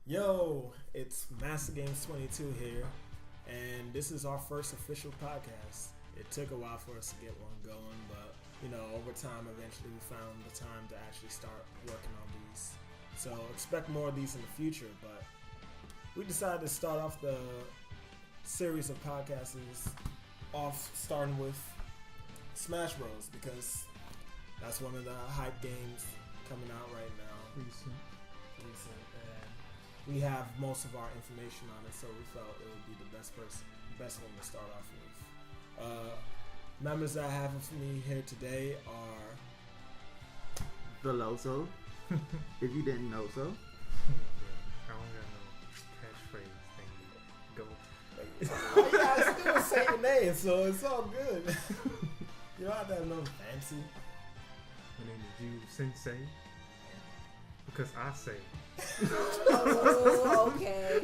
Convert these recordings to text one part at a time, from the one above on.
Yo, it's Master Games 22 here, and this is our first official podcast. It took a while for us to get one going, but over time, eventually we found the time to actually start working on these. So expect more of these in the future, but we decided to start off the series of podcasts starting with Smash Bros. Because that's one of the hype games coming out right now. Recent, and we have most of our information on it, so we felt it would be the best one to start off with. Members that I have with me here today are Vello, if you didn't know so. I don't got no catchphrase thing. Go. You guys still say your name, so it's all good. You don't have to have no fancy. My name is Yu Sensei. Because I say. Oh, okay.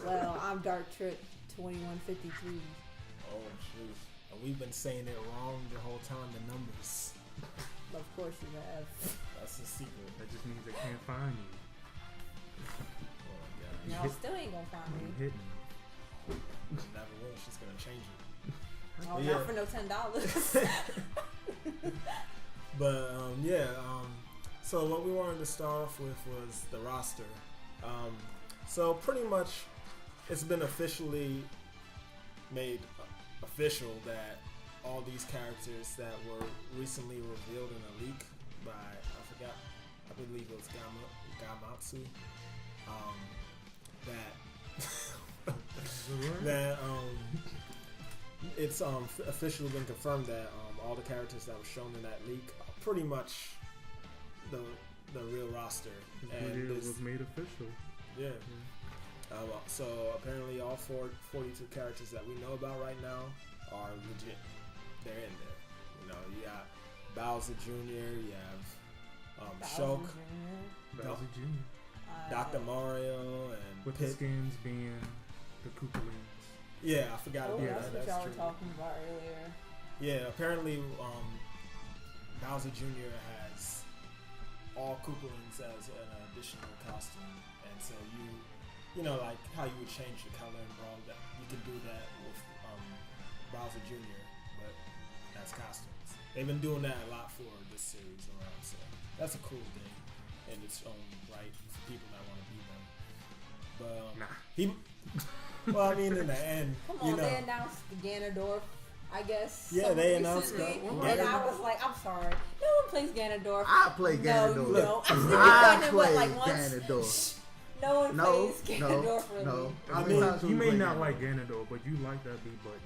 Well, I'm Dark Trip 2153. Oh, shoot. And we've been saying it wrong the whole time, the numbers. Of course you have. That's the secret. That just means they can't find you. Oh, my God. Y'all still ain't gonna find me. Hitting. Never will. She's going to change it. Oh, Yeah. not for no $10. But, so what we wanted to start off with was the roster. So pretty much it's been officially made official that all these characters that were recently revealed in a leak by, I believe it was Gamatsu, it's officially been confirmed that all the characters that were shown in that leak are pretty much the real roster. And it was made official. Yeah. So apparently all 42 characters that we know about right now are legit. They're in there. You got Bowser Jr., you have Shulk, Bowser Jr. Dr. Mario, and With Pit. the skins being the Koopalings. Yeah, I forgot about That's that. what That's y'all true. were talking about earlier. Yeah, apparently Bowser Jr. has all Koopalings as an additional costume, and so like how you would change the color and all that, you can do that with Bowser Jr. but as costumes. They've been doing that a lot for this series around, so that's a cool thing in its own right for people that want to be them. But well, I mean, in the end, Come on, they announced the Ganondorf, I guess. Yeah, they announced recently, that. And I was like, I'm sorry, no one plays Ganondorf. I play Ganondorf. No, you don't. I I've play like once. Ganondorf. No one plays Ganondorf really. No. I mean, You may not like Ganondorf, but you like that B button.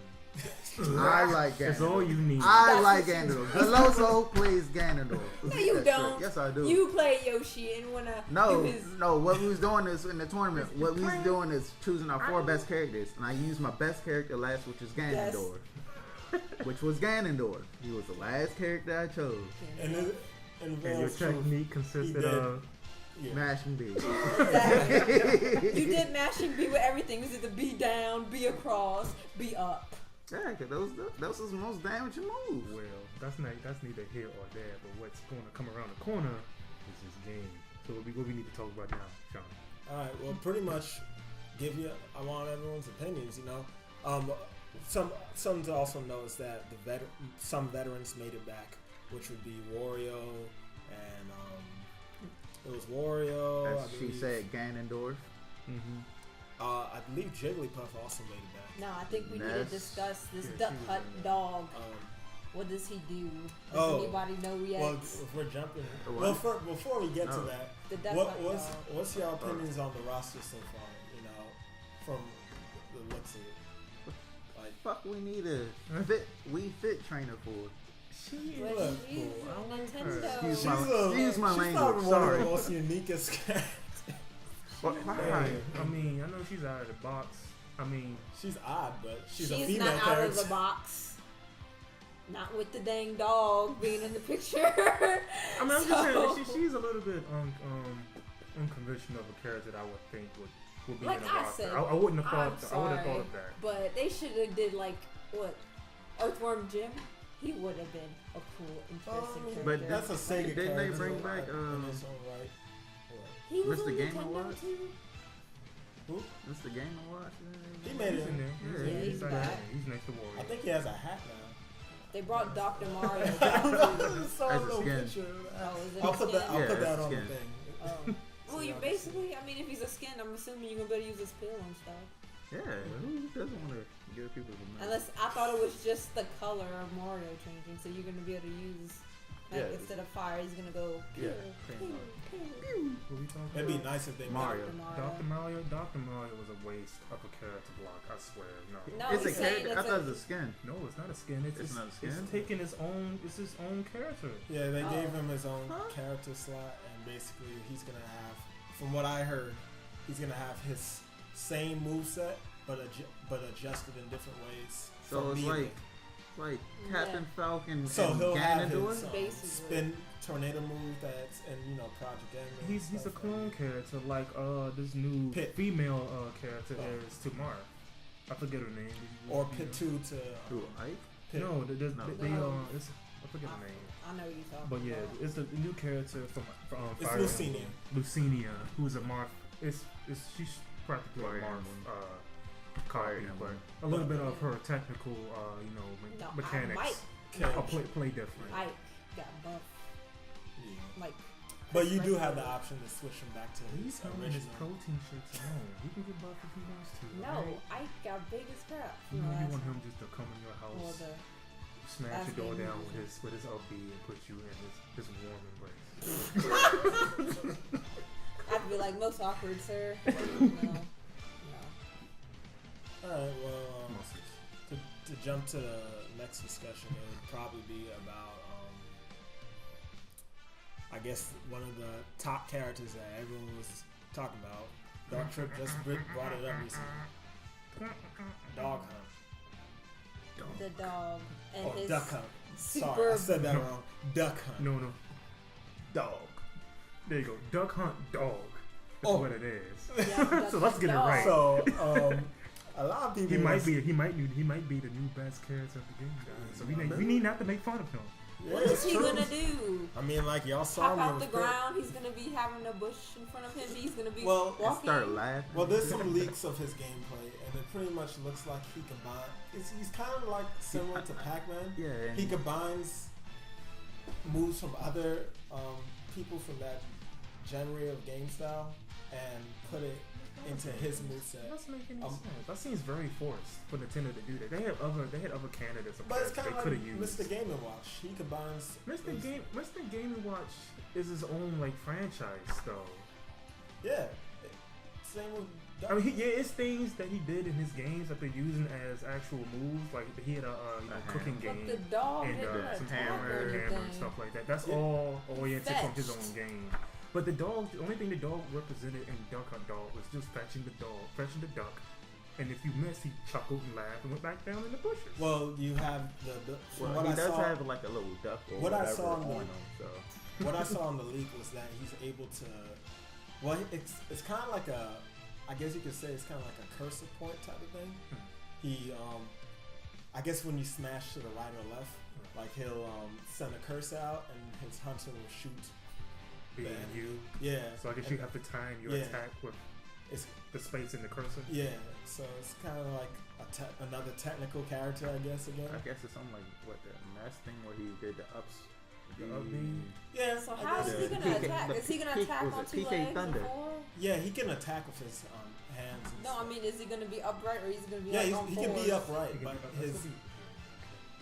I like Ganondorf. That's all you need. I like Ganondorf. Veloso plays Ganondorf. No, you That's don't. correct. Yes, I do. You play Yoshi and wanna do his... No. What we was doing is in the tournament. What we was doing is choosing our 4 best characters, and I used my best character last, which was Ganondorf. Which was Ganondorf. He was the last character I chose. and your technique consisted of Mashing B. Exactly. You did mashing B with everything. It was either B down, B across, B up. Yeah, cause those are the most damaging moves. well, that's neither here or there. But what's going to come around the corner is this game. So what we need to talk about now, Sean? All right. Well, pretty much, I want everyone's opinions. Something to also know is that some veterans made it back, which would be Wario and it was Wario. As she said, Ganondorf. Mm-hmm. I believe Jigglypuff also made it back. No, I think we need to discuss this Yeah, Duck she was Hunt in dog. What does he do? Does anybody know yet? Well, if we're jumping, What? before we get to that, The Duck Hunt dog. what's your opinions on the roster so far? From the looks of it. Like, Fuck, we need a fit trainer for. She Well, look she's cool. a Excuse Nintendo. Excuse my she's language. probably one of Sorry. the most uniquest characters. Why? I mean, I know she's out of the box. I mean, She's odd, but she's a She's female not out character. of the box. Not with the dang dog being in the picture. I'm just saying she's a little bit unconventional of a character that I would think would be Like in the I roster. said, I wouldn't have I'm thought. I would have sorry, thought of that. But they should have did like what Earthworm Jim. He would have been a cool, interesting character. But That's a Sega Didn't they character. bring back in its own right. he was Mr. on Game Nintendo Awards? too. Who? Mr. Game & Watch. He made He's it. in there. Yeah, he's back. He's next to Wario. I think he has a hat now. They brought Dr. Mario I back. saw As a a little skin. picture. Oh, is it I'll a put skin? that. I'll Yeah, put that it's on the skin. thing. Oh. Well, you basically, I mean, if he's a skin, I'm assuming you're gonna be able to use his pill and stuff. Yeah, who doesn't want to give people the money? Unless I thought it was just the color of Mario changing, so you're gonna be able to use, like, Yeah. instead of fire, he's gonna go. Yeah, pew, pretty pew, much. pew. What we talking It'd be about? nice if they Mario. Dr. Mario was a waste of a character block. I swear, no. No, It's a he's saying character. I it's thought it was a skin. No, it's not a skin. It's not a skin? It's taking its own. It's his own character. Yeah, they Oh. gave him his own Huh? character slot, and basically he's gonna have, from what I heard, he's gonna have his same moveset, but adjusted in different ways. So from it's Melee. like Captain Falcon So and he'll have Ganondorr. his Basically. spin tornado move that's in Project M. and He's a stuff clone like character like this new Pit. female character Oh. is Tamar. I forget her name. that. Or Pit 2 to Who, Ike? Pit. No, No. it's I forget her name. I know you talking But yeah, about. it's a new character from It's Fire Lucina. Emblem. Lucina, who's a Marth. She's practically Fire a Marth Emblem. copy, Fire but Emblem. a little bit of her technical, No, mechanics. Mike, Play different. Ike got buff. Yeah. Like, But you do have the option to switch him back to He's his having his original. protein shakes alone. He can get buff if he wants to. no, right? Ike got big as crap. You from know the you last want one. him just to come in your Or house, the smash last your door game down he with his LB and put you in his warm embrace. I'd be like, most awkward, sir. No. Alright, well, to jump to the next discussion, it would probably be about, I guess, one of the top characters that everyone was talking about. Dark Trip just brought it up recently. Dog Hunt. The dog and Or his Duck Hunt. super. Sorry, I said that wrong. Duck Hunt. No. Dog. There you go. Duck Hunt Dog. That's Oh. what it is. Yeah, Duck So let's Hunt get it dog. right. So, a lot of people. He might be the new best character of the game, guys. So we need not to make fun of him. Yeah, What is it's he true. gonna do? I mean, like y'all saw Hop me. out with the Pit. ground. He's gonna be having a bush in front of him. He's gonna be Well, And walking. start laughing. Well, there's some leaks of his gameplay, and it pretty much looks like he combines. He's kind of like similar to Pac-Man. Yeah, and He combines moves from other people from that genre of game style and put it into his moveset. Doesn't make any Um, sense. That seems very forced for Nintendo to do that. They had other candidates of But it's characters kind they of could like have used. Mr. Game & Watch. He combines. Mr. Game & Watch is his own like franchise though. Yeah. Same with. I mean, it's things that he did in his games that they're using as actual moves. Like he had a cooking But game the dog and didn't some attack hammer or and anything. stuff like that. That's Yeah. all oriented from his Fetched. own game. But the only thing the dog represented in Duck Hunt Dog was just fetching the duck. And if you missed, he chuckled and laughed and went back down in the bushes. Well, you have the from well, what he I does saw. have like a little duck or What I whatever saw in the- on him. So What I saw in the leak was that he's able to. Well, it's kind of like a. I guess you could say it's kind of like a cursor point type of thing. He I guess when you smash to the right or left, like he'll send a cursor out and his hunter will shoot. Being the- you. Yeah. So I guess you have to time your Yeah. attack with It's the space in the cursor. yeah. So it's kind of like another technical character, I guess again. I guess it's something like what the mass thing where he did the ups. The up beam. Yeah. So I how guess. is he The gonna PK attack? the Is he gonna PK attack was on it two PK legs Thunder? before? Yeah, he can attack with his hands. And No, I stuff. mean, is he gonna be upright or is he gonna be Yeah, like on he can be fours? upright, He can but be up- his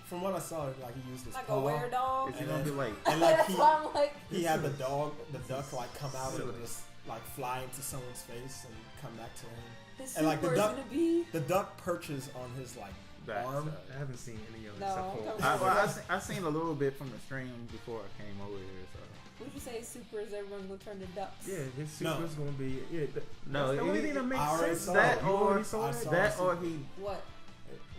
from what I saw, like he used his Like a paw. were dog? Is he And gonna be then- like? And like That's why I'm like, he had the duck like come out silly. and just like fly into someone's face and come back to him. his And, like, the super is duck- gonna be. The duck perches on his like Back arm. side. I haven't seen any of it No, except for. don't- I seen a little bit from the stream before I came over here. So Would you say his super is everyone's gonna turn to ducks? Yeah, his No. super's gonna be no, that's the only he- thing that makes I already sense. saw that it. You or already saw I it? saw that it. or he What?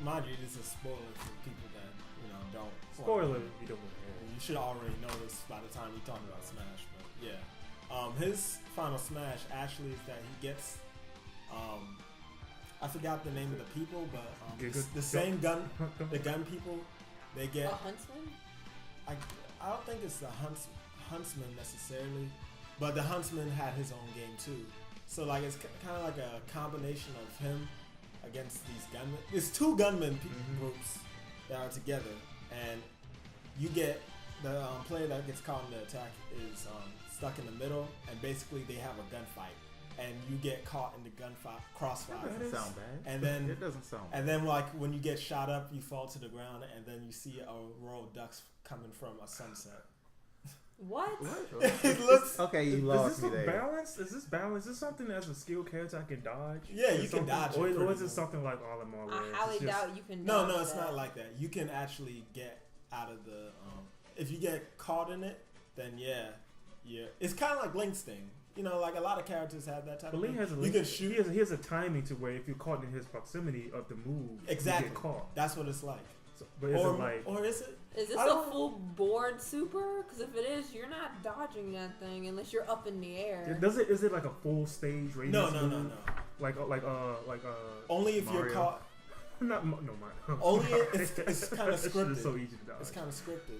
Mind you, this is a spoiler for people that don't. Spoiler, you don't want to hear it. You should already know this by the time you talk about Smash, but yeah. His final Smash actually is that he gets I forgot the name of the people, but the same gun the gun people, they get A huntsman? I don't think it's the huntsman necessarily, but the huntsman had his own game too. So like it's kind of like a combination of him against these gunmen. There's two gunmen groups that are together, and you get the player that gets caught in the attack is stuck in the middle, and basically they have a gunfight, and you get caught in the gunfight crossfire. That doesn't sound bad. And then it doesn't sound bad. And then like when you get shot up, you fall to the ground, and then you see a row of ducks coming from a sunset. What? It looks okay. You Is lost this me there. balance? Is this balance? Is this something as a skill character I can dodge? Yeah, you can something- dodge it Or pretty is it well. something like Olimar? I highly doubt you can. No, dodge it's that. not like that. You can actually get out of the. If you get caught in it, then yeah. It's kind of like Link's thing. You know, like a lot of characters have that type But of Link thing. has a You can shoot. he has a timing to where if you're caught in his proximity of the move, Exactly. you get caught. That's what it's like. So, but is it like? Or is it? Is this I a don't- full board super? Because if it is, you're not dodging that thing unless you're up in the air. Does it? Is it like a full stage radius? No. move? Like Only if you're Mario. caught. not no Mario. Only it's kind of That shit scripted. is so easy to dodge. It's kind of scripted.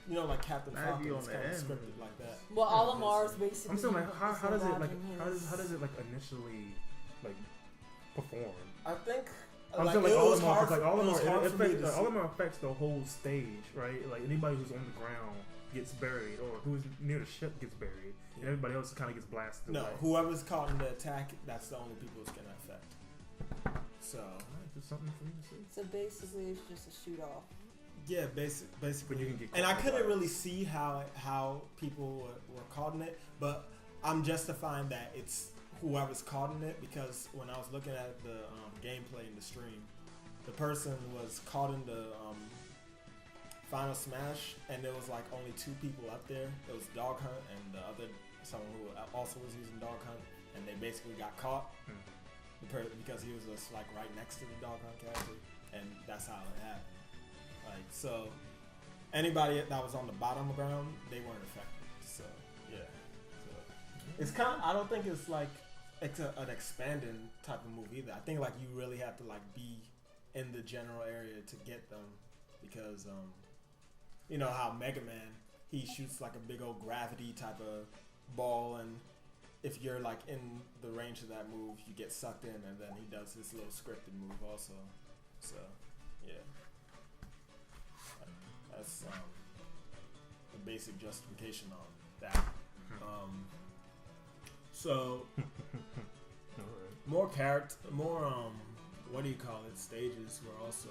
You know, like Captain Now Falcon. you It's on kind the of end. scripted like that. Well, Olimar's basically. I'm still like, how does it like dodging how does it like initially like perform? I think. I'm Like, saying like it was Olimar, hard because like for- it was hard for me Olimar, to see. Olimar affects the whole stage, right? Like anybody who's on the ground gets buried, or who's near the ship gets buried, and everybody else kind of gets blasted No, away. whoever's caught in the attack, that's the only people it's gonna affect. So Alright, just something for me to see. So basically, it's just a shoot off. yeah, basically. But you can get And I caught couldn't by- really see how people were caught in it, but I'm justifying that it's whoever's caught in it, because when I was looking at the gameplay in the stream, the person was caught in the Final Smash, and there was like only two people up there. It was Dog Hunt and the other someone who also was using Dog Hunt, and they basically got caught because he was just like right next to the Dog Hunt character, and that's how it happened. Like so, anybody that was on the bottom of the ground, they weren't affected. So yeah, so it's kind of. I don't think it's like an expanding type of move either. I think like you really have to like be in the general area to get them, because you know how Mega Man, he shoots like a big old gravity type of ball, and if you're like in the range of that move, you get sucked in, and then he does this little scripted move also. So yeah, that's the basic justification on that. So more what do you call it? Stages were also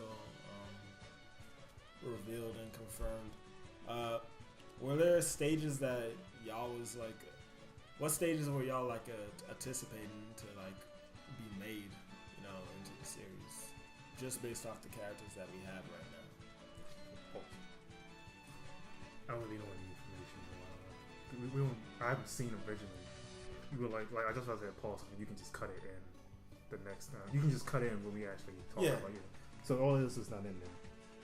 revealed and confirmed. Were there stages that y'all was like? What stages were y'all like anticipating to like be made, you know, into the series, just based off the characters that we have right now? I don't really know any information. We don't, I haven't seen originally. You were like I just was at pause. You can just cut it in the next. You can just cut in when we actually talk Yeah. about it. So all of this is not in there.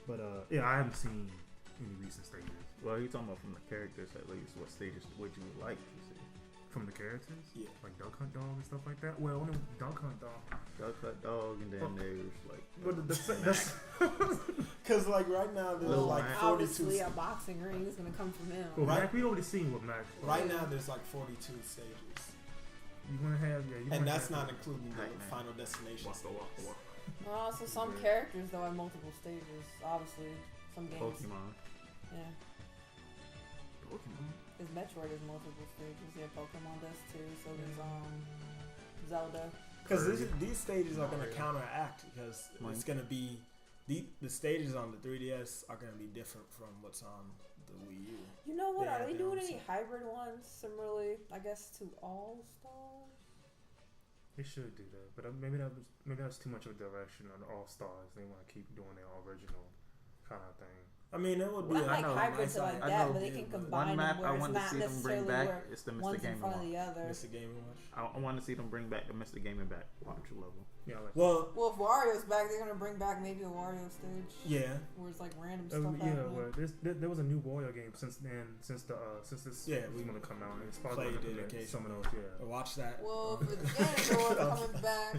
But yeah, I haven't seen any recent stages Well, you're talking about from the characters at least. What stages would you like to see? from the characters. Yeah. Like Duck Hunt Dog and stuff like that. Well, only Duck Hunt Dog. Duck Hunt Dog, and then Well, there's like. But that's Because like right now there's Lil like Mac. 42. Obviously, a boxing ring is gonna come from him. well, Right. Mac. We already seen what Mac. Right now there's like 42 stages, You gonna have and that's not including the Pac-Man. Final Destination stages. So some characters though have multiple stages. Obviously, some games. Pokemon. Yeah, Pokemon. because Metroid has multiple stages. Yeah, Pokemon does too. So there's Zelda. Because these stages are going to counteract, because it's going to be the stages on the 3DS are going to be different from what's on the Wii U. You know what? Yeah, Are they they doing don't any say. hybrid ones similarly? I guess to All Stars. They should do that, but maybe that's too much of a direction on All Stars. They want to keep doing their original kind of thing. I mean, it would be. Well, I like know, hybrids nice like I that, know. but they can Yeah, but combine One map them where I it's want to not see them bring necessarily back where is the Mr. one's in Game front of Watch. the other. Mr. Game & Watch. I want to see them bring back the Mr. Game and Watch level. Yeah, like Well, Well, if Wario's back, they're gonna bring back maybe a Wario stage. yeah. Where it's like random stuff yeah. happening. Well, there was a new Wario game since this Yeah, was we going to come out. It's played probably it gonna occasionally. some of those. Yeah. Watch that. Well, if it's Ganondorf coming back,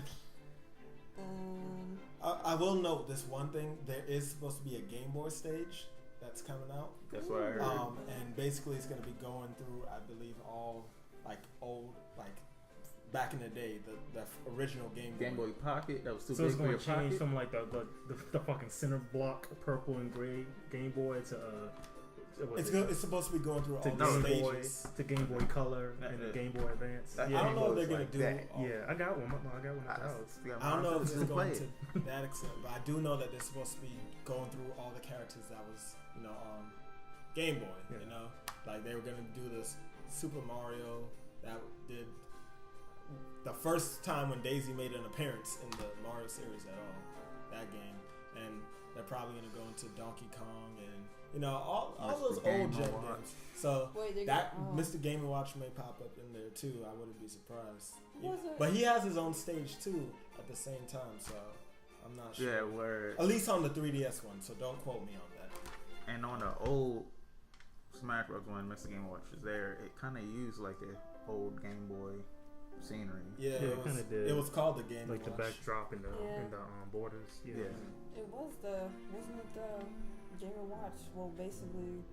then I will note this one thing. There is supposed to be a Game Boy stage that's coming out. That's what I heard. And basically it's going to be going through, I believe, all like old, like back in the day, the original Game Boy. Game Boy Pocket that was too So big it's for going your to change pocket. from like the fucking center block purple and gray Game Boy to It's supposed to be going through all to the Game Boy stages. to Game Boy Color and the Game Boy Advance. I don't know if they're gonna like do. that. Yeah, I got one. I got one at the house. I don't know if it's Just play going it. to that extent, but I do know that they're supposed to be going through all the characters that was, on Game Boy. Yeah. Like they were gonna do this Super Mario that did the first time when Daisy made an appearance in the Mario series at all. That game, and they're probably gonna go into Donkey Kong and all those old jet games. So Mr. Game & Watch may pop up in there too. I wouldn't be surprised. But he has his own stage too at the same time, so I'm not sure. Yeah, where At least on the 3DS one, so don't quote me on that. and on the old Smash Bros. When Mr. Game Watch was there, it kind of used like a old Game Boy scenery. Yeah, it kind of did. It was called the Game like the Watch. backdrop in the borders. Yeah. It was wasn't it the Game & Watch? Well, basically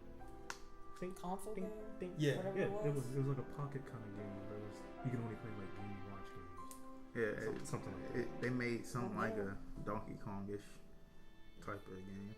console game. Yeah. Whatever Yeah, it was. it was like a pocket kind of game. Where it was, you can only play like Game & Watch games. Yeah, Something like that. they made something like a Donkey Kongish type of game.